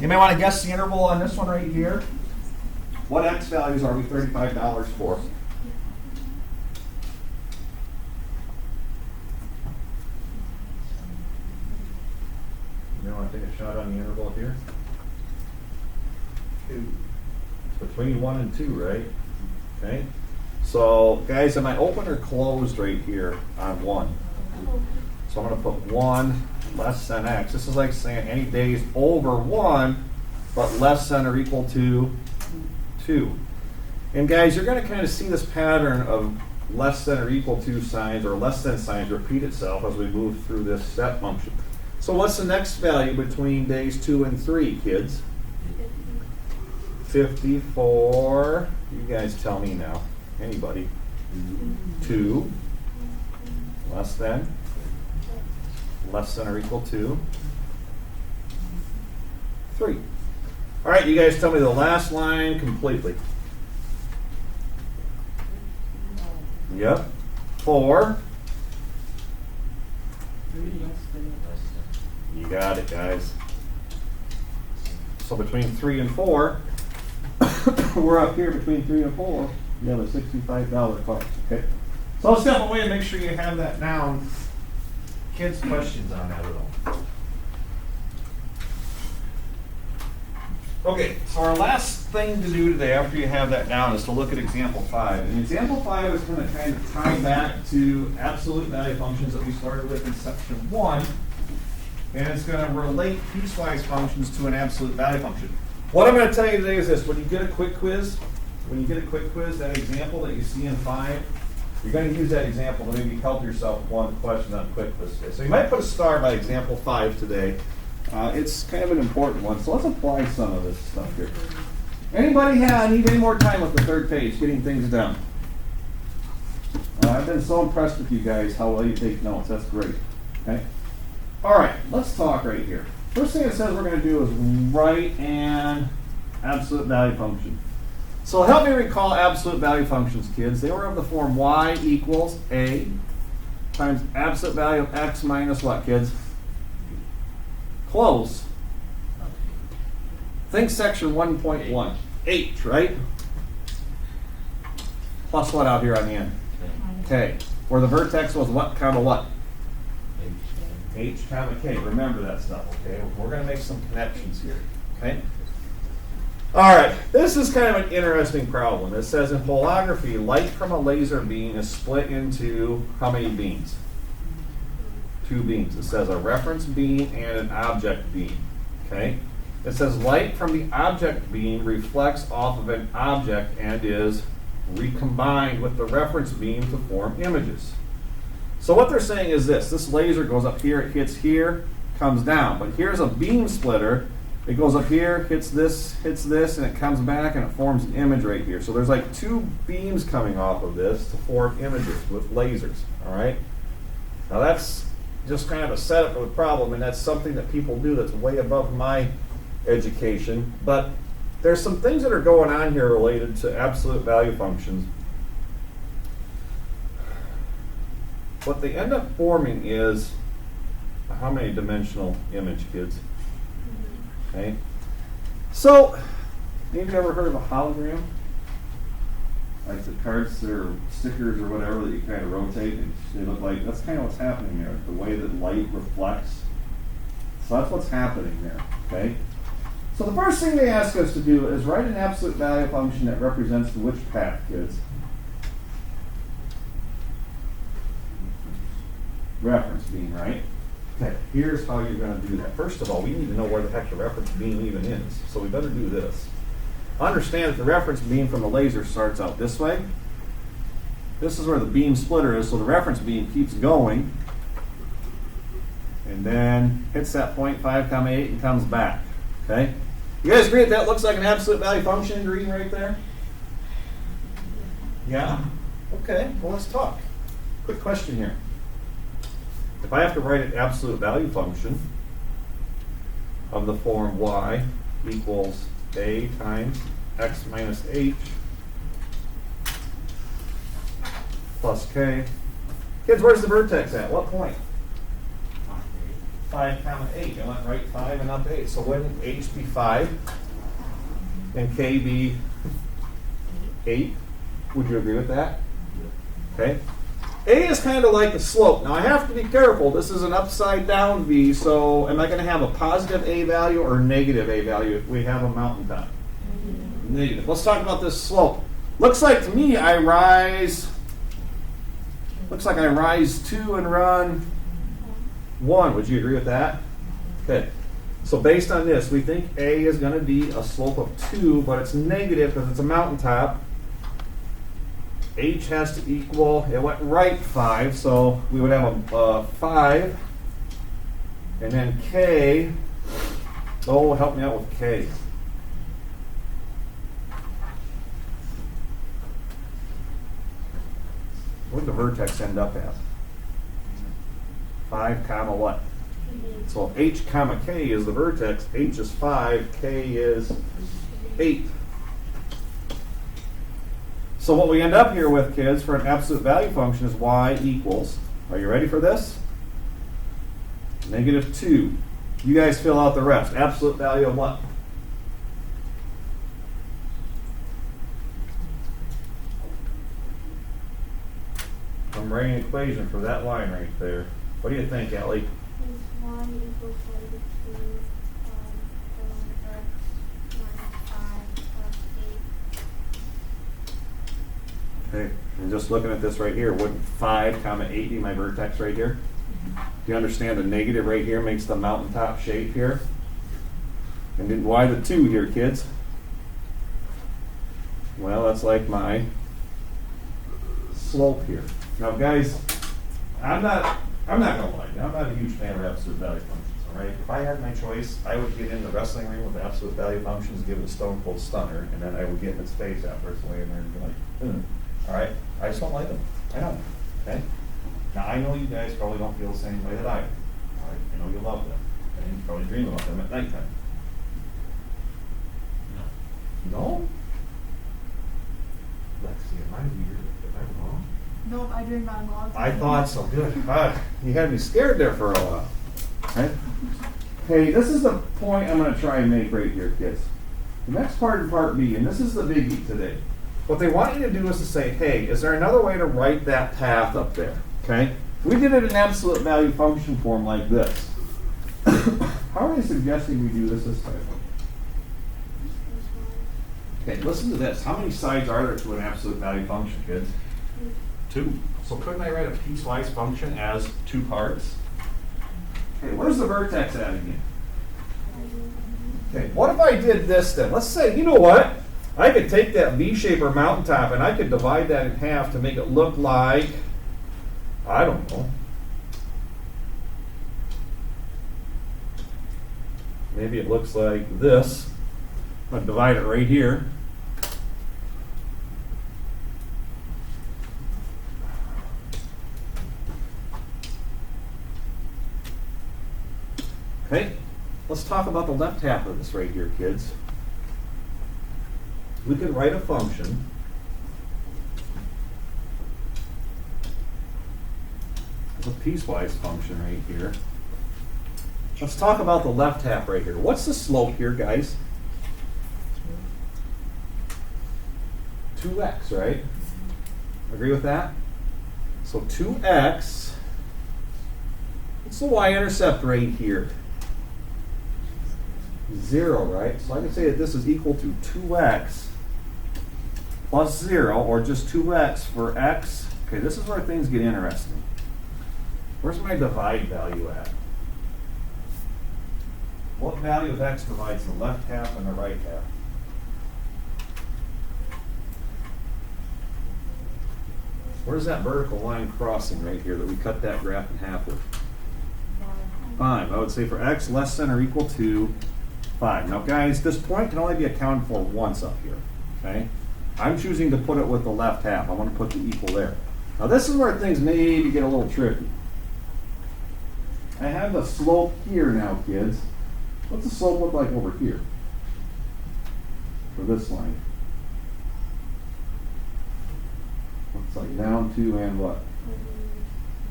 You may want to guess the interval on this one right here. What x values are we $35 for? You want to take a shot on the interval here? 2. Between 1 and 2, right? Okay. So, guys, am I open or closed right here on 1? So I'm going to put 1 less than x. This is like saying any days over 1, but less than or equal to 2. And guys, you're going to kind of see this pattern of less than or equal to signs or less than signs repeat itself as we move through this step function. So what's the next value between days 2 and 3, kids? 54. You guys tell me now. Anybody? 2. Less than or equal to 3. All right, you guys tell me the last line completely. Yep. 4. You got it, guys. So between 3 and 4, we're up here between 3 and 4. You have a $65 cost. Okay. So let's step away and make sure you have that down. Kids, questions on that at all? Okay, so our last thing to do today after you have that down is to look at example 5. And example 5 is going to kind of tie back to absolute value functions that we started with in section 1. And it's going to relate piecewise functions to an absolute value function. What I'm going to tell you today is this. When you get a quick quiz, that example that you see in 5, you're going to use that example to maybe help yourself with one question on quick quiz today. So you might put a star by example 5 today. It's kind of an important one. So let's apply some of this stuff here. Anybody need any more time with the third page, getting things down? I've been so impressed with you guys, how well you take notes. That's great. Okay. All right, let's talk right here. First thing it says we're going to do is write an absolute value function. So help me recall absolute value functions, kids. They were of the form y equals a times absolute value of x minus what, kids? Close. Think section 1.1. H, right? Plus what out here on the end? K. Where the vertex was what comma what? H comma K. Remember that stuff, okay? We're going to make some connections here, okay? All right, this is kind of an interesting problem. It says in holography, light from a laser beam is split into how many beams? 2 beams. It says a reference beam and an object beam, okay? It says light from the object beam reflects off of an object and is recombined with the reference beam to form images. So what they're saying is this laser goes up here, it hits here, comes down. But here's a beam splitter. It goes up here, hits this, and it comes back and it forms an image right here. So there's like 2 beams coming off of this to form images with lasers, all right? Now that's just kind of a setup for the problem, and that's something that people do that's way above my education. But there's some things that are going on here related to absolute value functions. What they end up forming is how many dimensional image, kids? Okay. So, maybe you ever heard of a hologram? Like the cards or stickers or whatever that you kind of rotate and they look like, that's kind of what's happening there, the way that light reflects. So that's what's happening there, okay? So the first thing they ask us to do is write an absolute value function that represents the which path, kids? Reference beam, right? Okay, here's how you're going to do that. First of all, we need to know where the heck the reference beam even is. So we better do this. Understand that the reference beam from the laser starts out this way. This is where the beam splitter is, so the reference beam keeps going and then hits that point 5, 8 and comes back. Okay? You guys agree that looks like an absolute value function in green right there? Yeah? Okay, well let's talk. Quick question here. If I have to write an absolute value function of the form y equals a times x minus h plus k. Kids, where's the vertex at? What point? 5 comma 8. I went right 5 and up 8. So wouldn't h be 5 and k be 8? Would you agree with that? Okay. A is kind of like the slope. Now I have to be careful. This is an upside down V, so am I going to have a positive A value or negative A value if we have a mountaintop? Negative. Let's talk about this slope. Looks like to me I rise 2 and run 1. Would you agree with that? Okay. So based on this, we think A is going to be a slope of 2, but it's negative because it's a mountaintop. H has to equal, it went right 5, so we would have a 5. And then K, oh, help me out with K. What would the vertex end up at? 5 comma what? So if H comma K is the vertex, H is 5, K is 8. So what we end up here with, kids, for an absolute value function is y equals, are you ready for this? Negative 2. You guys fill out the rest. Absolute value of what? I'm writing an equation for that line right there. What do you think, Ellie? Y equals negative 2 minus 5 plus 8. Okay, and just looking at this right here, wouldn't 5 comma 8 be my vertex right here? Do you understand the negative right here makes the mountaintop shape here? And then why the 2 here, kids? Well, that's like my slope here. Now, guys, I'm not gonna lie. I'm not a huge fan of absolute value functions. All right, if I had my choice, I would get in the wrestling ring with absolute value functions, give it a stone cold stunner, and then I would get in its face after it's laying there and be like, all right, I just don't like them. I don't. Okay. Now I know you guys probably don't feel the same way that I do. All right, I know you love them, and you probably dream about them at nighttime. No. Lexi, am I weird? Am I wrong? Nope, I dream about them all the time. I thought so. Good. You had me scared there for a while. Right? Okay, this is the point I'm going to try and make right here, kids. The next part in part B, and this is the biggie today. What they want you to do is to say, hey, is there another way to write that path up there? Okay? We did it in absolute value function form like this. How are they suggesting we do this time? Okay, listen to this. How many sides are there to an absolute value function, kids? 2. So couldn't I write a piecewise function as 2 parts? Okay, where's the vertex at again? Okay, what if I did this then? Let's say, you know what? I could take that V shape or mountaintop and I could divide that in half to make it look like, I don't know. Maybe it looks like this. I'm going to divide it right here. Okay, let's talk about the left half of this right here, kids. We could write a function as a piecewise function right here. Let's talk about the left half right here. What's the slope here, guys? 2x, right? Agree with that? So 2x, what's the y-intercept right here? 0, right? So I can say that this is equal to 2x plus 0, or just 2x for x. Okay, this is where things get interesting. Where's my divide value at? What value of x divides the left half and the right half? Where's that vertical line crossing right here that we cut that graph in half with? 5. I would say for x less than or equal to 5. Now guys, this point can only be accounted for once up here. Okay? I'm choosing to put it with the left half. I want to put the equal there. Now this is where things maybe get a little tricky. I have the slope here now, kids. What's the slope look like over here for this line? Looks like down 2 and what?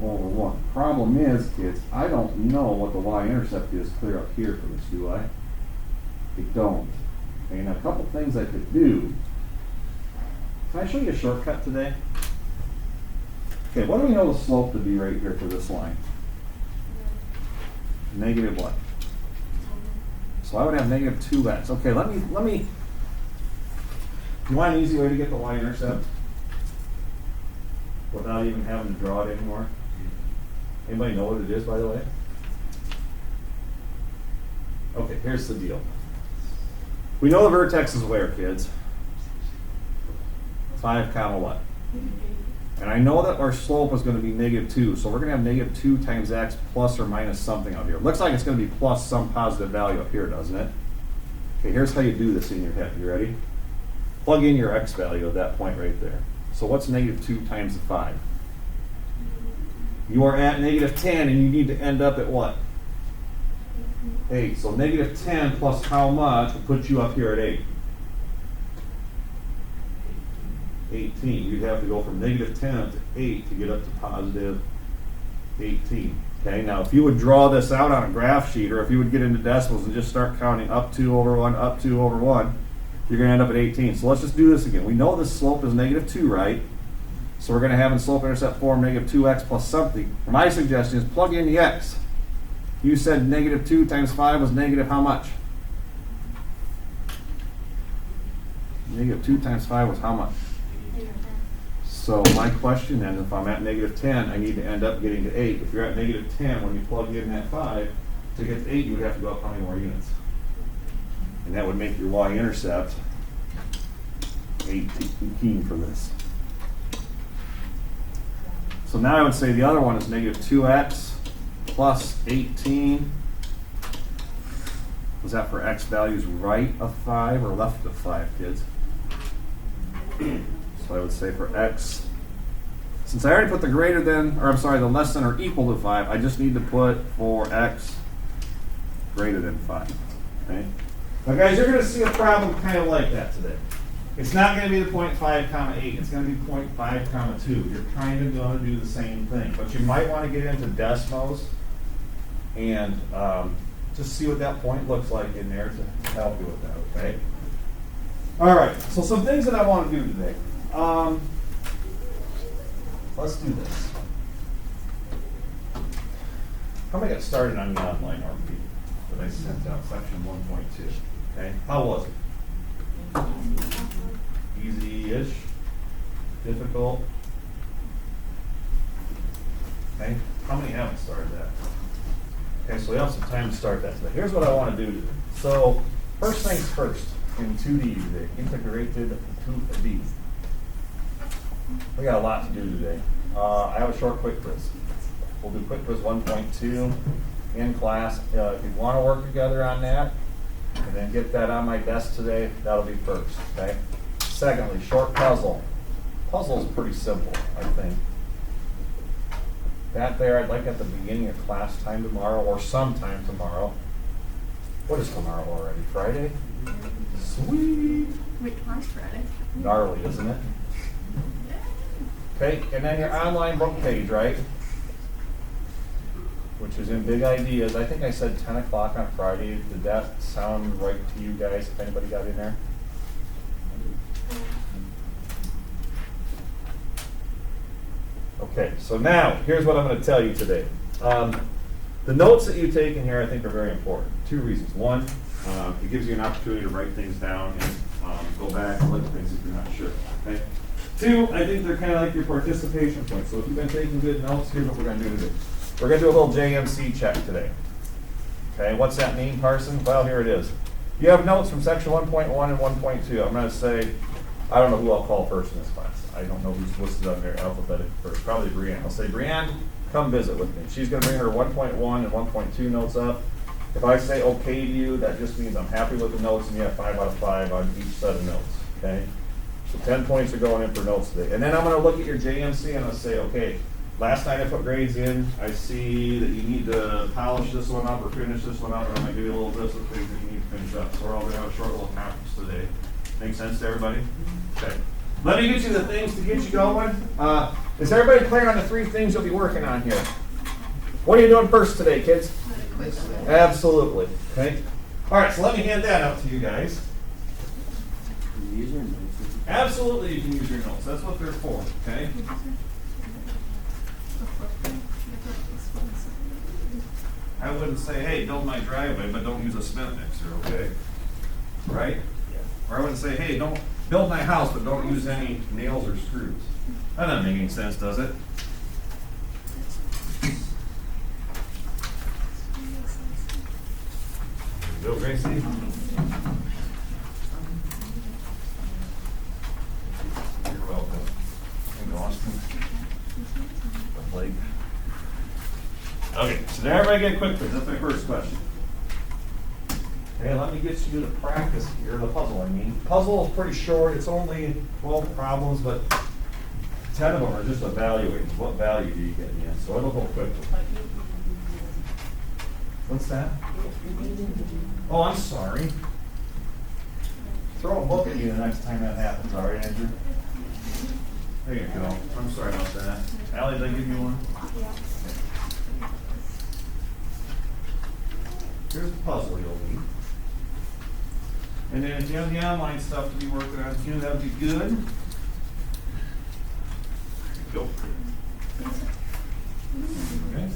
over 1. Problem is, kids, I don't know what the y-intercept is clear up here for this, do I? I don't. And a couple things I could do. Can I show you a shortcut today? Okay, what do we know the slope to be right here for this line? Negative what? So I would have negative 2x. Okay, let me, you want an easy way to get the y-intercept? Without even having to draw it anymore? Anybody know what it is, by the way? Okay, here's the deal. We know the vertex is where, kids? 5 comma what? And I know that our slope is going to be negative 2, so we're going to have negative 2 times x plus or minus something out here. Looks like it's going to be plus some positive value up here, doesn't it? Okay, here's how you do this in your head. You ready? Plug in your x value at that point right there. So what's negative 2 times the 5? You are at negative 10 and you need to end up at what? 8. So negative 10 plus how much will put you up here at 8? 18. You'd have to go from negative 10 to 8 to get up to positive 18. Okay, now if you would draw this out on a graph sheet, or if you would get into decimals and just start counting up 2 over 1, up 2 over 1, you're going to end up at 18. So let's just do this again. We know the slope is negative 2, right? So we're going to have in slope-intercept form negative 2x plus something. My suggestion is plug in the x. You said negative 2 times 5 was negative how much? Negative 2 times 5 was how much? So my question then, if I'm at negative 10, I need to end up getting to 8. If you're at negative 10, when you plug in that 5, to get to 8, you would have to go up how many more units? And that would make your y-intercept 18 for this. So now I would say the other one is negative 2x plus 18. Was that for x values right of 5 or left of 5, kids? So I would say for x, since I already put the greater than, or I'm sorry, the less than or equal to 5, I just need to put for x greater than 5. Okay? Now guys, you're going to see a problem kind of like that today. It's not going to be the 0.5 comma 8. It's going to be 0.5 comma 2. You're kind of going to do the same thing. But you might want to get into decimals and just see what that point looks like in there to help you with that, okay? All right, so some things that I want to do today. Let's do this. How many got started on the online RP that I sent out, section 1.2? Okay, how was it? Easy-ish? Difficult? Okay, how many haven't started that? Okay, so we have some time to start that today. Here's what I want to do today. So, first things first, in 2D today, integrated 2D. We got a lot to do today. I have a short quick quiz. We'll do quick quiz 1.2 in class. If you want to work together on that, and then get that on my desk today, that'll be first, okay? Secondly, short puzzle. Puzzle is pretty simple, I think. That there, I'd like at the beginning of class time tomorrow, or sometime tomorrow. What is tomorrow already? Friday? Sweet! Wait, tomorrow's Friday. Gnarly, isn't it? Okay, and then your online book page, right? Which is in Big Ideas. I think I said 10 o'clock on Friday. Did that sound right to you guys, if anybody got in there? Okay, so now, here's what I'm going to tell you today. The notes that you take in here I think are very important. 2 reasons. 1, it gives you an opportunity to write things down and go back and look at things if you're not sure. Okay? 2, I think they're kind of like your participation points. So if you've been taking good notes, here's what we're going to do today. We're going to do a little JMC check today. Okay, what's that mean, Parson? Well, here it is. You have notes from section 1.1 and 1.2. I'm going to say, I don't know who I'll call first in this class. I don't know who's listed on there alphabetic first. Probably Brianne. I'll say, Brianne, come visit with me. She's going to bring her 1.1 and 1.2 notes up. If I say okay to you, that just means I'm happy with the notes and you have 5 out of 5 on each set of notes. Okay? So 10 points are going in for notes today. And then I'm going to look at your JMC and I'll say, okay, last night I put grades in. I see that you need to polish this one up or finish this one up, and I'm going to give you a little list of things that you need to finish up. So we're all going to have a short little conference today. Make sense to everybody? Okay. Let me get you the things to get you going. Is everybody clear on the three things you'll be working on here? What are you doing first today, kids? Absolutely. Okay. All right, so let me hand that out to you guys. Absolutely, you can use your notes. That's what they're for, okay? I wouldn't say, hey, build my driveway, but don't use a cement mixer, okay? Right? Or I wouldn't say, hey, don't build my house, but don't use any nails or screws. That doesn't make any sense, does it? There you go, Gracie. You're welcome. Thank you, Austin. Blake. Okay, so did everybody get quick quiz? That's my first question. Okay, let me get you the practice here, the puzzle, I mean. Puzzle is pretty short, it's only 12 problems, but 10 of them are just evaluating. What value do you get in the end? So it'll go quickly. What's that? Oh, I'm sorry. Throw a book at you the next time that happens, all right, Andrew? There you go. I'm sorry about that. Allie, did I give you one? Yeah. Here's the puzzle you'll need. And then if you have the online stuff to be working on too, that would be good. Go. Okay.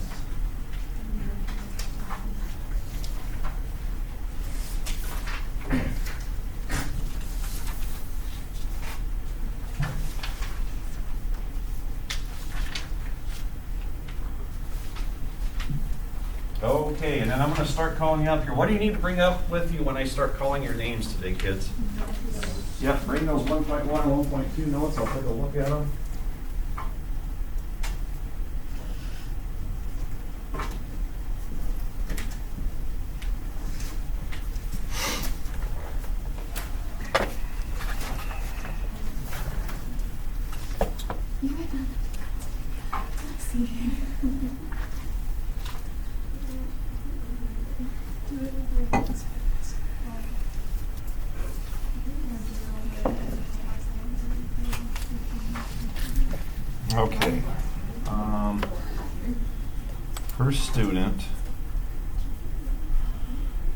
Okay, and then I'm going to start calling you up here. What do you need to bring up with you when I start calling your names today, kids? Yep, bring those 1.1 and 1.2 notes. I'll take a look at them. Okay. First student,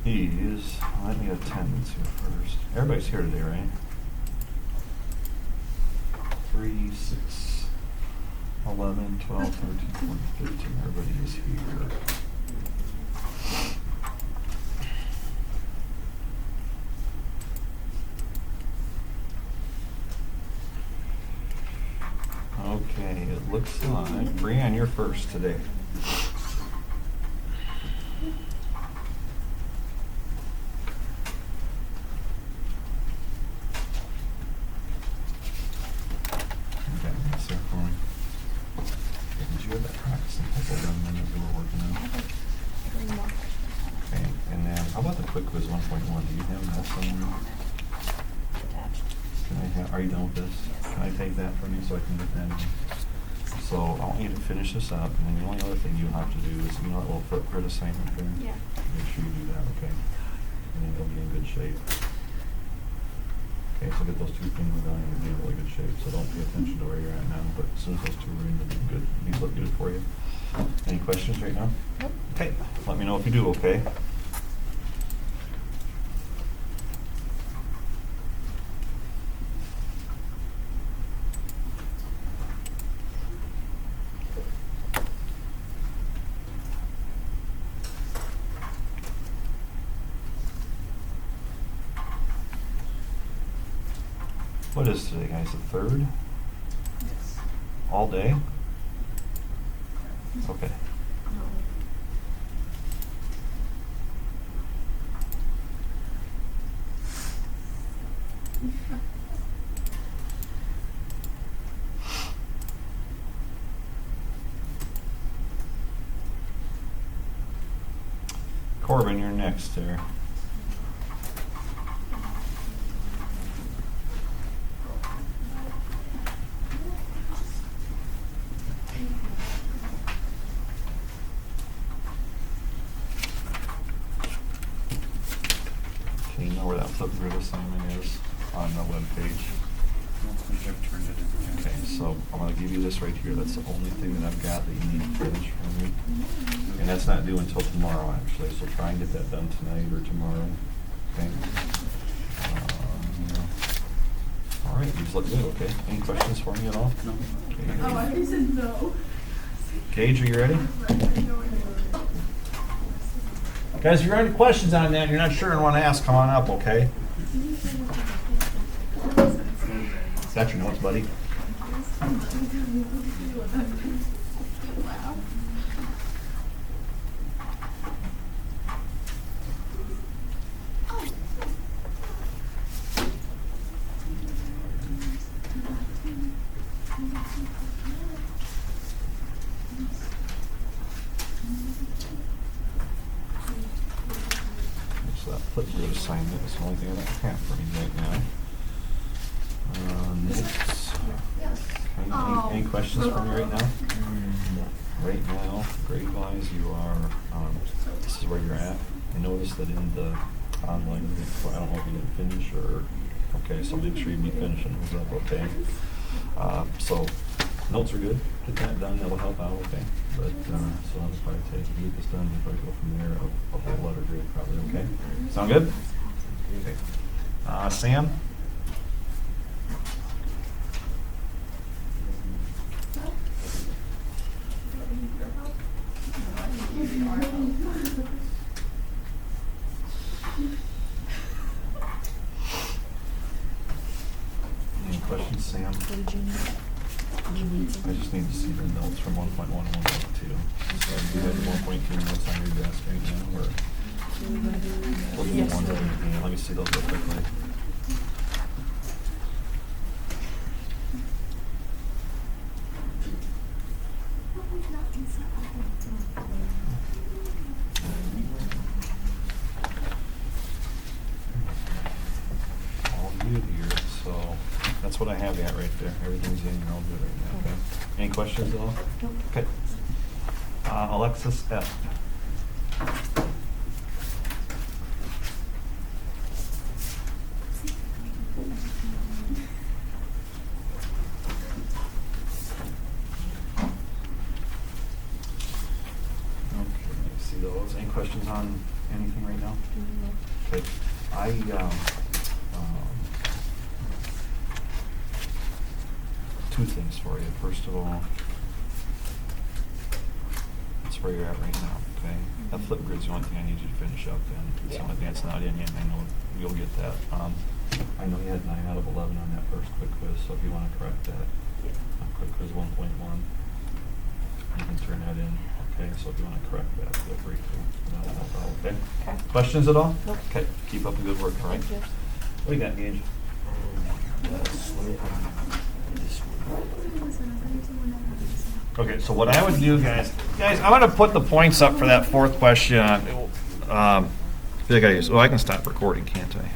he's, let me get attendance here first. Everybody's here today, right? 3, 6, 11, 12, 13, 14, 15. Everybody is here. Okay, it looks like, Brianne, you're first today. Okay, that's there for me. Did you have that practice and puzzle done then that you were working on? Okay, and then how about the quick quiz 1.1? Do you have that somewhere? Can I have, are you done with this? Can I take that from you so I can get that in? So I want you to finish this up, and then the only other thing you have to do is, you know that little footprint assignment there? Yeah. Make sure you do that, okay? And then you'll be in good shape. Okay, so get those two things done, and you'll be in really good shape. So don't pay attention to where you're at now, but as soon as those two are in, they'll be good. These look good for you. Any questions right now? Yep. Okay, let me know if you do, okay? What is today, guys? The 3rd? Yes. All day? Okay. Corbin, you're next there. Okay, you know where that flip grid assignment is on the web page. Okay, so I'm gonna give you this right here. That's the only thing that I've got that you need to finish for me. And that's not due until tomorrow, actually, so try and get that done tonight or tomorrow. Okay? All right, these look good, okay? Any questions for me at all? No. Oh, I think you said no. Gage, are you ready? Guys, if you have any questions on that and you're not sure and want to ask, come on up, okay? Is that your notes, buddy? So that flipboard assignment is the only thing I don't have for you right now. Notes. Okay, any questions for me right now? Right now, grade-wise, you are, this is where you're at. I noticed that in the online, I don't know if you didn't finish or, okay, so make sure you be finishing those up, okay? So, notes are good. Get that done, that'll help out, okay? But, so I'll probably take, get this done, we'll probably go from there, a whole letter grade probably, okay? Sound good? Okay. Sam? Any questions, Sam? I just need to see the notes from 1.1 and 1.2. So do you have the 1.2 notes on your desk right now, or? We'll do the ones that we- Let me see those real quickly. All good here, so that's what I have at right there. Everything's in, you're all good right now, okay? Any questions at all? Nope. Okay. Alexis F. Okay, see those. Any questions on anything right now? Okay, two things for you. First of all, that's where you're at right now, okay? That flip grid's the only thing I need you to finish up in. It's on advanced not in yet, I know you'll get that. I know you had 9 out of 11 on that first quick quiz, so if you want to correct that, quick quiz 1.1, you can turn that in, okay? So if you want to correct that, feel free to. That'll help out, okay? Okay. Questions at all? Nope. Okay, keep up the good work, all right? Thank you. What do you got, Gage? Okay, so what I would do, guys, I'm gonna put the points up for that fourth question on, I feel like I can stop recording, can't I?